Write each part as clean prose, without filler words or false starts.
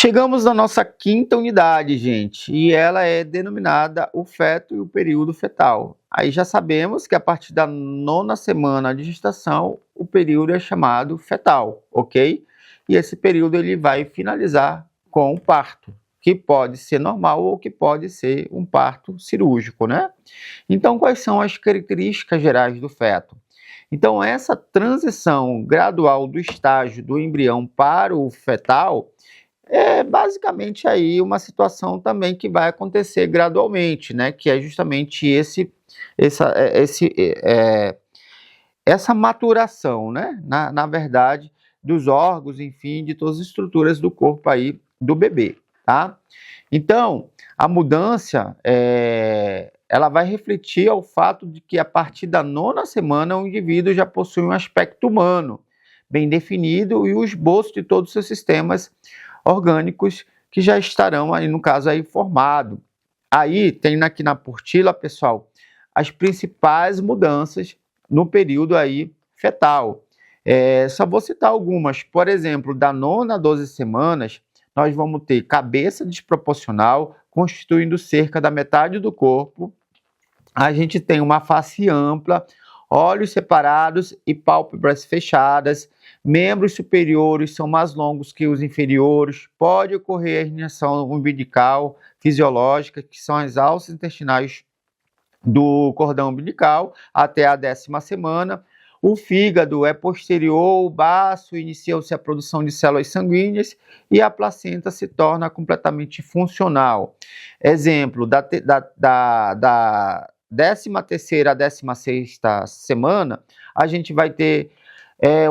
Chegamos na nossa quinta unidade, gente, e ela é denominada o feto e o período fetal. Aí já sabemos que a partir da 9ª semana de gestação, o período é chamado fetal, ok? E esse período ele vai finalizar com o parto, que pode ser normal ou que pode ser um parto cirúrgico, né? Então, quais são as características gerais do feto? Então, essa transição gradual do estágio do embrião para o fetal é basicamente aí uma situação também que vai acontecer gradualmente, né? Que é justamente essa maturação, né? Na verdade, dos órgãos, enfim, de todas as estruturas do corpo aí do bebê, tá? Então, a mudança, ela vai refletir ao fato de que a partir da 9ª semana o indivíduo já possui um aspecto humano bem definido e o esboço de todos os seus sistemas orgânicos que já estarão aí, no caso, aí formado. Aí tem aqui na apostila, pessoal, as principais mudanças no período aí fetal. Só vou citar algumas. Por exemplo, da 9ª a 12 semanas, nós vamos ter cabeça desproporcional, constituindo cerca da metade do corpo. A gente tem uma face ampla, olhos separados e pálpebras fechadas. Membros superiores são mais longos que os inferiores. Pode ocorrer a herniação umbilical fisiológica, que são as alças intestinais do cordão umbilical, até a 10ª semana. O fígado é posterior ao baço, inicia-se a produção de células sanguíneas e a placenta se torna completamente funcional. Exemplo, da 13ª a 16ª semana, a gente vai ter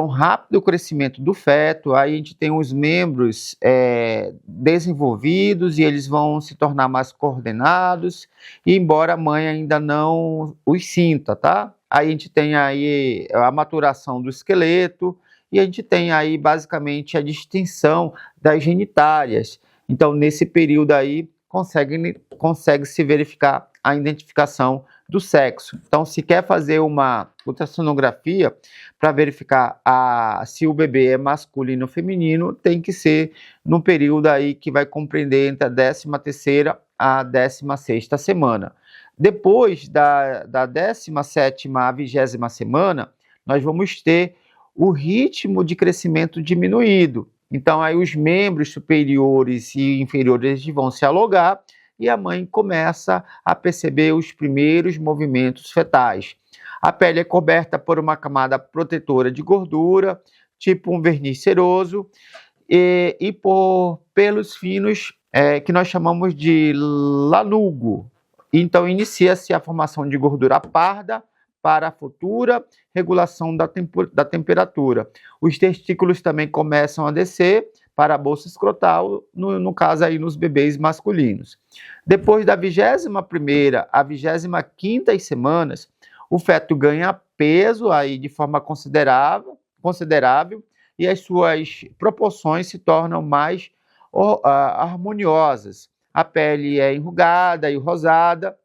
um rápido crescimento do feto, aí a gente tem os membros desenvolvidos e eles vão se tornar mais coordenados, e embora a mãe ainda não os sinta, tá? Aí a gente tem aí a maturação do esqueleto e a gente tem aí basicamente a distinção das genitálias. Então, nesse período aí, consegue-se verificar a identificação do sexo. Então, se quer fazer uma ultrassonografia para verificar se o bebê é masculino ou feminino, tem que ser no período aí que vai compreender entre a 13ª a 16ª semana. Depois da 17ª à 20ª semana, nós vamos ter o ritmo de crescimento diminuído. Então, aí os membros superiores e inferiores vão se alongar e a mãe começa a perceber os primeiros movimentos fetais. A pele é coberta por uma camada protetora de gordura, tipo um verniz ceroso, e por pelos finos, que nós chamamos de lanugo. Então, inicia-se a formação de gordura parda para a futura regulação da temperatura. Os testículos também começam a descer para a bolsa escrotal, no caso aí nos bebês masculinos. Depois da 21ª a 25ª semanas, o feto ganha peso aí de forma considerável e as suas proporções se tornam mais harmoniosas. A pele é enrugada e rosada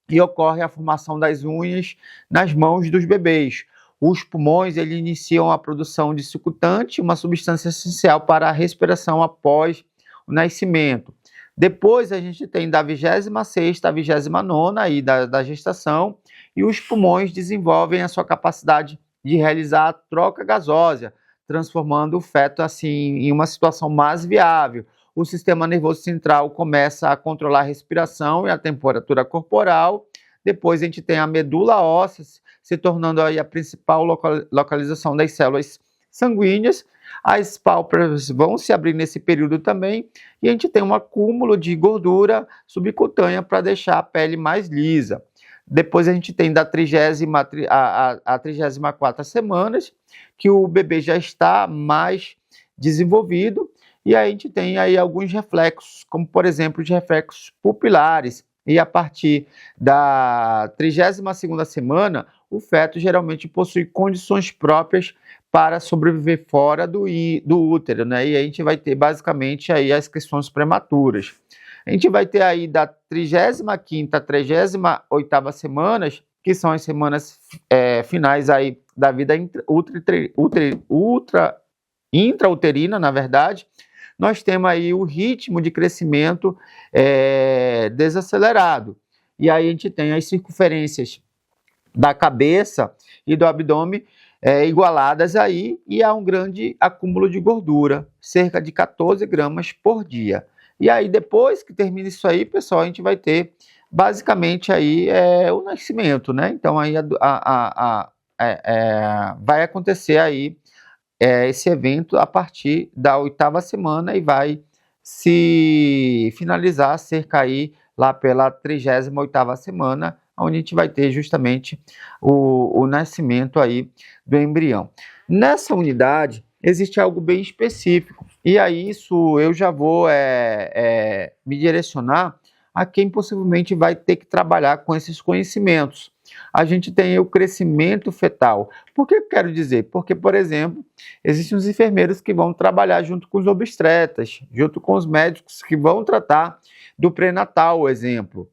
e ocorre a formação das unhas nas mãos dos bebês. Os pulmões eles iniciam a produção de sucutante, uma substância essencial para a respiração após o nascimento. Depois a gente tem da 26ª à 29ª aí da gestação, e os pulmões desenvolvem a sua capacidade de realizar a troca gasosa, transformando o feto assim em uma situação mais viável. O sistema nervoso central começa a controlar a respiração e a temperatura corporal. Depois a gente tem a medula óssea, se tornando aí a principal localização das células sanguíneas. As pálpebras vão se abrir nesse período também, e a gente tem um acúmulo de gordura subcutânea para deixar a pele mais lisa. Depois a gente tem da 30ª a 34ª semanas, que o bebê já está mais desenvolvido, e aí a gente tem aí alguns reflexos, como por exemplo os reflexos pupilares, e a partir da 32ª semana, o feto geralmente possui condições próprias para sobreviver fora do útero, né? E aí a gente vai ter basicamente aí as questões prematuras. A gente vai ter aí da 35ª a 38ª semanas, que são as semanas finais aí da vida intrauterina, na verdade, nós temos aí o ritmo de crescimento desacelerado. E aí a gente tem as circunferências da cabeça e do abdômen igualadas aí, e há um grande acúmulo de gordura, cerca de 14 gramas por dia. E aí, depois que termina isso aí, pessoal, a gente vai ter basicamente aí o nascimento, né? Então aí vai acontecer aí esse evento a partir da 8ª semana e vai se finalizar cerca aí lá pela 38ª semana, onde a gente vai ter justamente o nascimento aí do embrião. Nessa unidade existe algo bem específico, e aí isso eu já vou me direcionar a quem possivelmente vai ter que trabalhar com esses conhecimentos. A gente tem o crescimento fetal. Por que eu quero dizer? Porque, por exemplo, existem os enfermeiros que vão trabalhar junto com os obstetras, junto com os médicos que vão tratar do pré-natal, exemplo,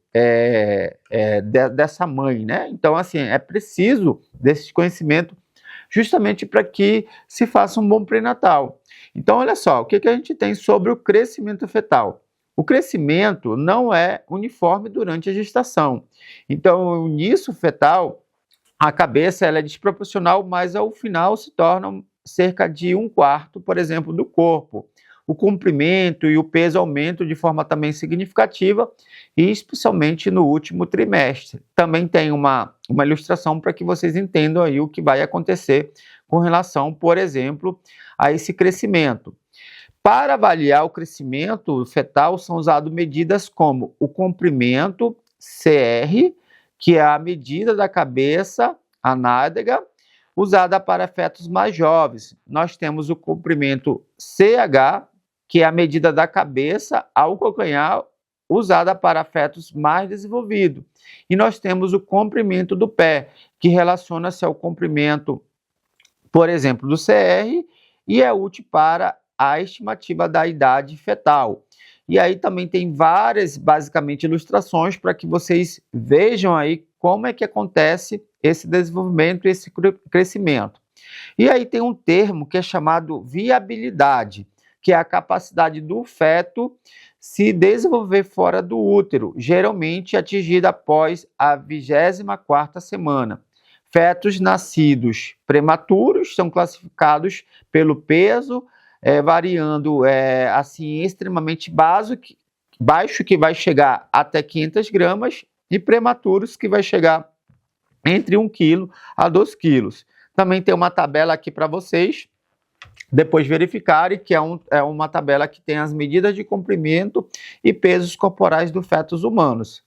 dessa mãe, né? Então, assim, é preciso desse conhecimento justamente para que se faça um bom pré-natal. Então, olha só, o que a gente tem sobre o crescimento fetal? O crescimento não é uniforme durante a gestação. Então, o início fetal, a cabeça ela é desproporcional, mas ao final se torna cerca de 1/4, por exemplo, do corpo. O comprimento e o peso aumentam de forma também significativa, e especialmente no último trimestre. Também tem uma ilustração para que vocês entendam aí o que vai acontecer com relação, por exemplo, a esse crescimento. Para avaliar o crescimento fetal, são usadas medidas como o comprimento CR, que é a medida da cabeça, a nádega, usada para fetos mais jovens. Nós temos o comprimento CH, que é a medida da cabeça ao calcanhar, usada para fetos mais desenvolvidos. E nós temos o comprimento do pé, que relaciona-se ao comprimento, por exemplo, do CR, e é útil para a estimativa da idade fetal. E aí também tem várias, basicamente, ilustrações para que vocês vejam aí como é que acontece esse desenvolvimento e esse crescimento. E aí tem um termo que é chamado viabilidade, que é a capacidade do feto se desenvolver fora do útero, geralmente atingida após a 24ª semana. Fetos nascidos prematuros são classificados pelo peso, variando assim extremamente baixo, que vai chegar até 500 gramas, e prematuros, que vai chegar entre 1 quilo a 2 quilos. Também tem uma tabela aqui para vocês depois verificarem, que é uma tabela que tem as medidas de comprimento e pesos corporais dos fetos humanos.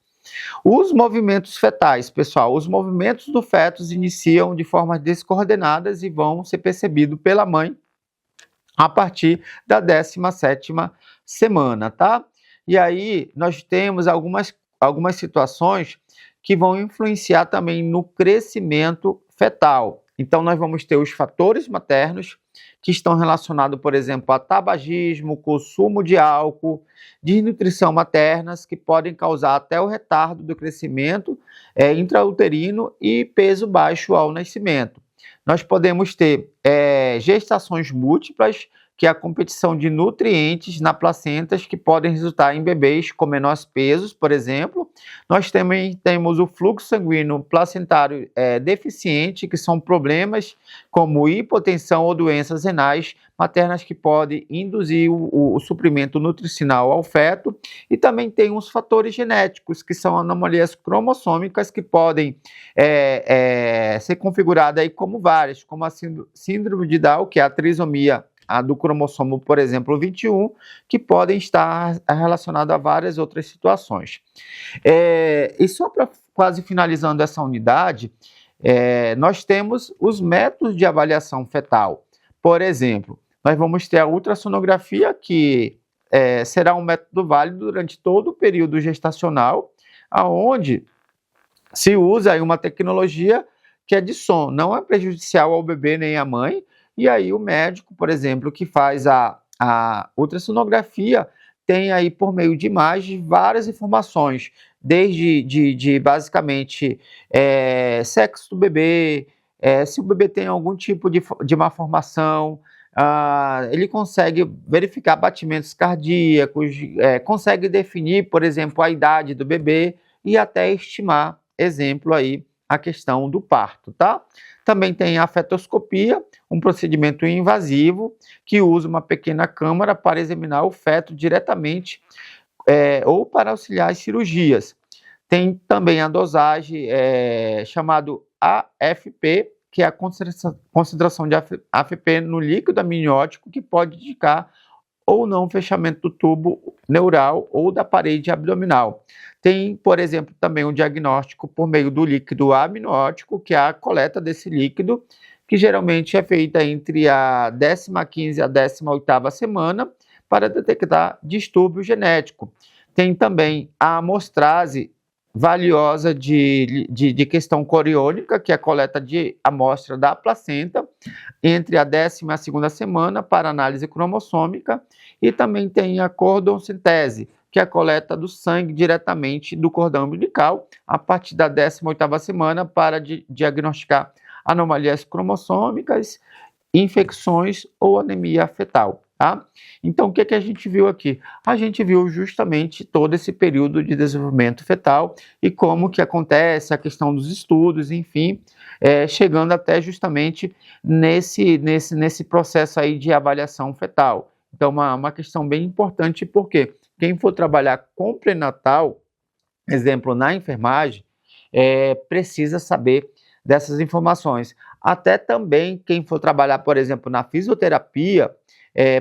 Os movimentos fetais, pessoal, os movimentos do feto iniciam de forma descoordenadas e vão ser percebidos pela mãe a partir da 17ª semana, tá? E aí nós temos algumas situações que vão influenciar também no crescimento fetal. Então nós vamos ter os fatores maternos, que estão relacionados, por exemplo, a tabagismo, consumo de álcool, desnutrição maternas, que podem causar até o retardo do crescimento intrauterino e peso baixo ao nascimento. Nós podemos ter gestações múltiplas, que é a competição de nutrientes na placenta, que podem resultar em bebês com menores pesos, por exemplo. Nós também temos o fluxo sanguíneo placentário deficiente, que são problemas como hipotensão ou doenças renais maternas, que podem induzir o suprimento nutricional ao feto. E também tem os fatores genéticos, que são anomalias cromossômicas, que podem ser configuradas aí como várias, como a síndrome de Down, que é a trisomia do cromossomo, por exemplo, 21, que podem estar relacionados a várias outras situações. E só para quase finalizando essa unidade, nós temos os métodos de avaliação fetal. Por exemplo, nós vamos ter a ultrassonografia, que será um método válido durante todo o período gestacional, onde se usa aí uma tecnologia que é de som, não é prejudicial ao bebê nem à mãe. E aí o médico, por exemplo, que faz a ultrassonografia, tem aí por meio de imagens várias informações, desde basicamente sexo do bebê, se o bebê tem algum tipo de malformação, ele consegue verificar batimentos cardíacos, consegue definir, por exemplo, a idade do bebê e até estimar, exemplo aí, a questão do parto, tá? Também tem a fetoscopia, um procedimento invasivo que usa uma pequena câmara para examinar o feto diretamente ou para auxiliar as cirurgias. Tem também a dosagem chamado AFP, que é a concentração de AFP no líquido amniótico, que pode indicar ou não fechamento do tubo neural ou da parede abdominal. Tem, por exemplo, também o diagnóstico por meio do líquido amniótico, que é a coleta desse líquido, que geralmente é feita entre a 15ª e a 18ª semana para detectar distúrbio genético. Tem também a amostrase valiosa de questão coriônica, que é a coleta de amostra da placenta, entre a 12ª semana para análise cromossômica, e também tem a cordoncintese, que é a coleta do sangue diretamente do cordão umbilical, a partir da 18ª semana para diagnosticar anomalias cromossômicas, infecções ou anemia fetal. Tá? Então, o que a gente viu aqui? A gente viu justamente todo esse período de desenvolvimento fetal e como que acontece a questão dos estudos, enfim, chegando até justamente nesse processo aí de avaliação fetal. Então, uma questão bem importante, porque quem for trabalhar com pré-natal, exemplo, na enfermagem, precisa saber dessas informações. Até também quem for trabalhar, por exemplo, na fisioterapia,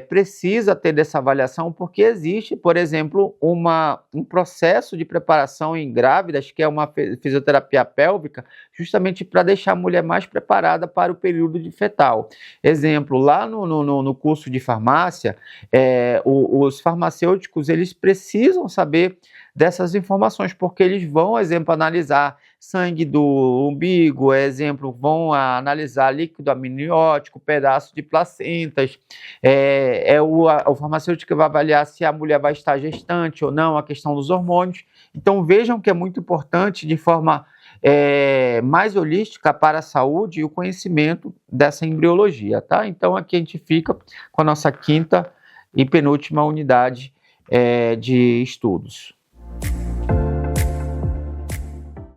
precisa ter dessa avaliação, porque existe, por exemplo, um processo de preparação em grávidas, que é uma fisioterapia pélvica, justamente para deixar a mulher mais preparada para o período de fetal. Exemplo, lá no curso de farmácia, os farmacêuticos, eles precisam saber dessas informações, porque eles vão, exemplo, analisar sangue do umbigo, exemplo, vão analisar líquido amniótico, pedaço de placentas, o farmacêutico vai avaliar se a mulher vai estar gestante ou não, a questão dos hormônios. Então, vejam que é muito importante, de forma mais holística para a saúde e o conhecimento dessa embriologia, tá? Então, aqui a gente fica com a nossa 5ª e penúltima unidade de estudos.